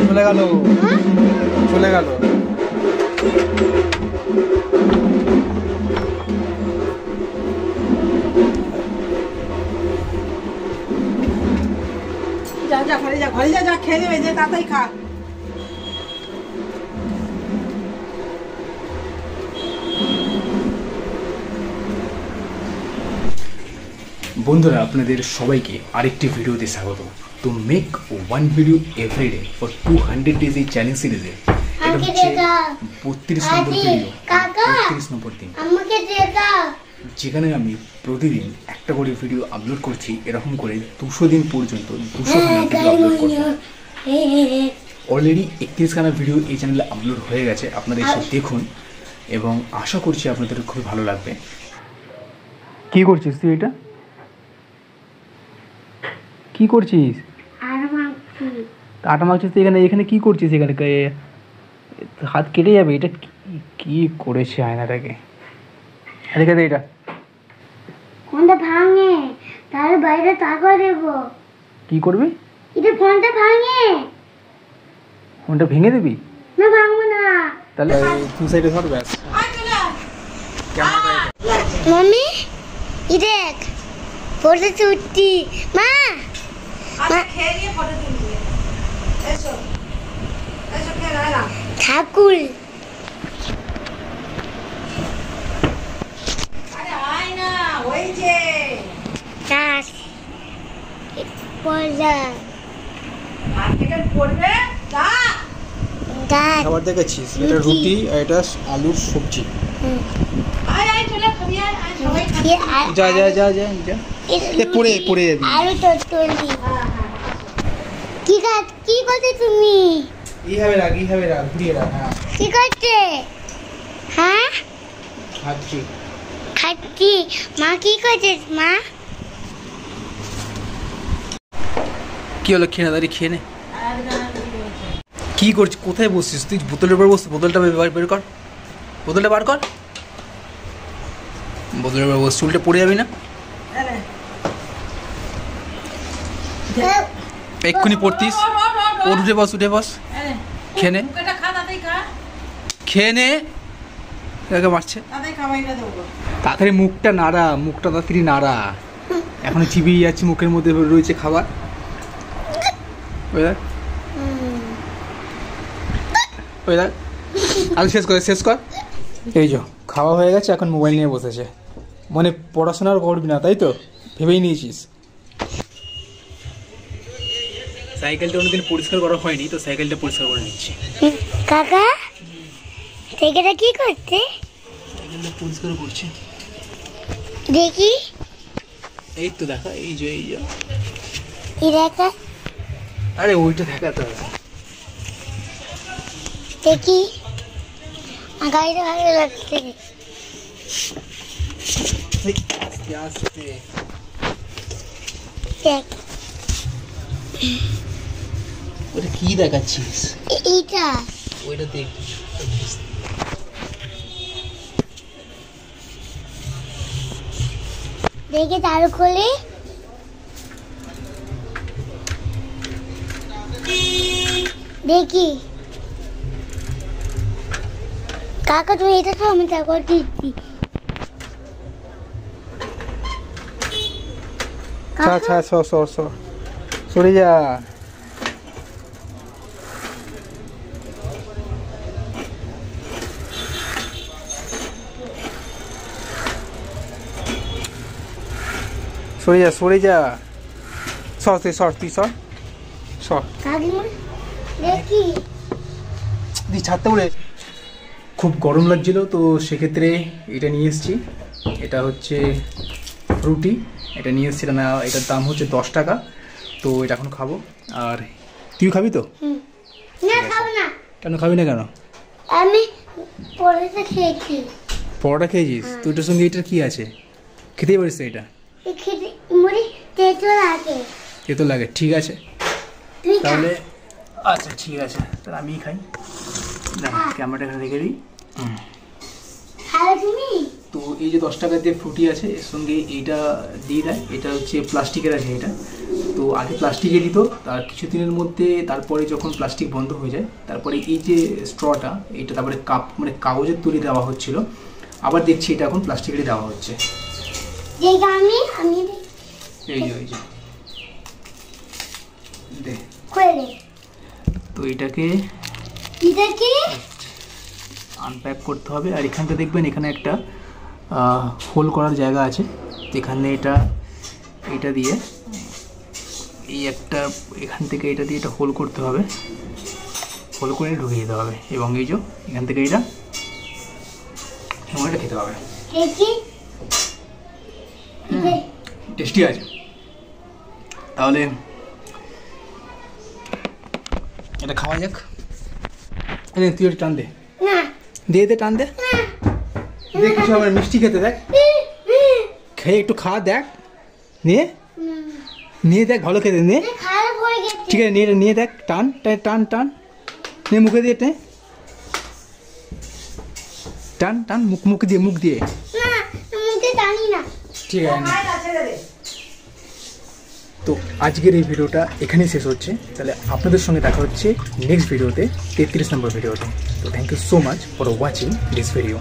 চলে গেল চলে গেল। যা যা ঘরে যা, ঘরে যা, যা খেয়ে নেবে, যে তাড়াতাড়ি খা। বন্ধুরা, আপনাদের সবাইকে আরেকটি ভিডিওতে স্বাগত। তো make one video every day for 200 days এই চ্যালেঞ্জ সিরিজে এটা হচ্ছে 32 নম্বর ভিডিও, 32 নম্বর দিন, যেখানে আমি প্রতিদিন একটা করে ভিডিও আপলোড করছি। এরকম করে 200 দিন পর্যন্ত 200 খানা ভিডিও আপলোড করছি। অলরেডি 31 খানা ভিডিও এই চ্যানেলে আপলোড হয়ে গেছে। আপনারা এসে দেখুন এবং আশা করছি আপনাদের খুবই ভালো লাগবে। কি করছিস তুই? এটা কি করছিস? আটা মাখছিস? এখানে এখানে কি করছিস? এখানে হাত কেটে যাবে। এটা কি করেছে আয়নাটাকে? এদিকে দে। এটা ফোনটা ভাঙে, তাহলে বাইরে টাকা দেব। কি করবি? এটা ফোনটা ভাঙে। ফোনটা ভেঙে দিবি? না, ভাঙবো না। তাহলে তুই সাইডে সর ব্যাস। মাম্মি এই দেখ ফটো তুলছি। মা খেয়ে নিয়ে ফটো তুলবি। এসো এসো, খেয়ে না ঠাকুর। আরে আয় না, ওই যে দাস পড়া মার্কেটে পড়বে। যা দাস খাবার দেখাচ্ছিস? এটা রুটি আর এটা আলুর সবজি। আয় আয়, চলে খাবি। আয় আয়, সবাই খাবি। যা যা যা যা যা, পড়ে পড়ে যাবি। আলু চচ্চড়ি। কি করতে তুমি? এইভাবে রাখ, এইভাবে রাখ, ঘুরিয়ে রাখ। হ্যাঁ, কি করতে? হ্যাঁ, খাচ্ছি। খাচ্ছি। মা কি করছিস? মা কি হলো? খেয়ে না, দাঁড়িয়ে খেয়ে নে। কি করছিস? কোথায় বসছিস তুই? বোতলের উপর বসছিস। বোতলটা বের কর, বোতলটা বার কর। বোতলের উপর বস, চুলটা পড়ে যাবি না? এক্ষুনি পড়তিস। ওর উঠে বস, উঠে বস। খেয়ে নে, খেয়ে নে। কাকে মারছে? তাড়াতাড়ি মুখটা নাড়া, মুখটা তাড়াতাড়ি নাড়া। এখন চিবিয়ে যাচ্ছে, মুখের মধ্যে রয়েছে খাবার। ওই দেখ, ওই দেখ। আলু শেষ কর, শেষ কর। এই যো খাওয়া হয়ে গেছে, এখন মোবাইল নিয়ে বসেছে। মানে পড়াশোনা আর করবি না, তাই তো ভেবেই নিয়েছিস? সাইকেলটা অনেকদিন পরিষ্কার করা হয়নি, তো সাইকেলটা পরিষ্কার করে নিচ্ছি। কাকা সাইকেলটা কি করতে? সাইকেলটা পরিষ্কার করছি। দেখি। এই তো দেখা, এই যে এই যে। এই দেখা। আরে ওইটা দেখাতে হবে। দেখি, গাড়িটা ভালো লাগছে। আস্তে আস্তে দেখ। ওটা কি দেখাচ্ছিস? এইটা ওইটা দেখ। দেখে চালু করলে দেখি। কাকা তুমি এটা তো আমি তারপর দিচ্ছি। আচ্ছা, সর সরে যা। সরে যা, সরে যা। সর তুই, সর তুই, সর সর। দেখি তুই ছাড়তে বলে। খুব গরম লাগছিল, তো সেক্ষেত্রে এটা নিয়ে এসেছি। এটা হচ্ছে ফ্রুটি, এটা নিয়ে এসেছি। না, এটার দাম হচ্ছে 10 টাকা। তো এটা এখন খাবো। আর তুই খাবি তো? না, খাবো না। কেন খাবি না? কেন? আমি পরোটা খেয়েছি। পরোটা খেয়েছিস? তো এটার সঙ্গে এটার কি আছে? খেতেই পারিস তো এটা? খেতে মুড়ি তেতো লাগে। তেতো লাগে? ঠিক আছে তাহলে। আচ্ছা ঠিক আছে, তাহলে আমিই খাই। ক্যামেরাটা এখানে রেখে দিই। তুমি তো এই যে 10 টাকা দিয়ে ফ্রুটি আছে, এর সঙ্গে এইটা দিয়ে দেয়। এটা হচ্ছে প্লাস্টিকের আছে এটা। তো আগে প্লাস্টিকে দিত, তার কিছুদিনের মধ্যে তারপরে যখন প্লাস্টিক বন্ধ হয়ে যায় তারপরে এই যে স্ট্রটা এটা তারপরে কাপ মানে কাগজের তৈরি দেওয়া হচ্ছিল, আবার দেখছি এটা এখন প্লাস্টিকেরই দেওয়া হচ্ছে। এই যে তো এটাকে আনপ্যাক করতে হবে। আর এখানটা দেখবেন এখানে একটা হোল করার জায়গা আছে, এখানে এটা দিয়ে এই একটা এখান থেকে এটা দিয়ে এটা হোল করতে হবে, হোল করে ঢুকিয়ে দিতে হবে এবং এই যে এখান থেকে এটা খেতে হবে। টেস্টি আছে। তাহলে এটা খাওয়া যাক। তুই একটু টান দে, দিয়ে টান দে, দেখ কিছু হবে মিষ্টি খেতে, দেখ খেয়ে একটু খাওয়া দেখ, নিয়ে দেখ ভালো খেতে, নিয়ে ঠিক আছে নিয়ে দেখ, টান টান টান নিয়ে মুখে দিয়ে টান মুখ দিয়ে ঠিক আছে। তো আজকের এই ভিডিওটা এখানেই শেষ হচ্ছে। তাহলে আপনাদের সঙ্গে দেখা হচ্ছে নেক্সট ভিডিওতে, 33 নম্বর ভিডিওতে। তো thank you so much for watching this video.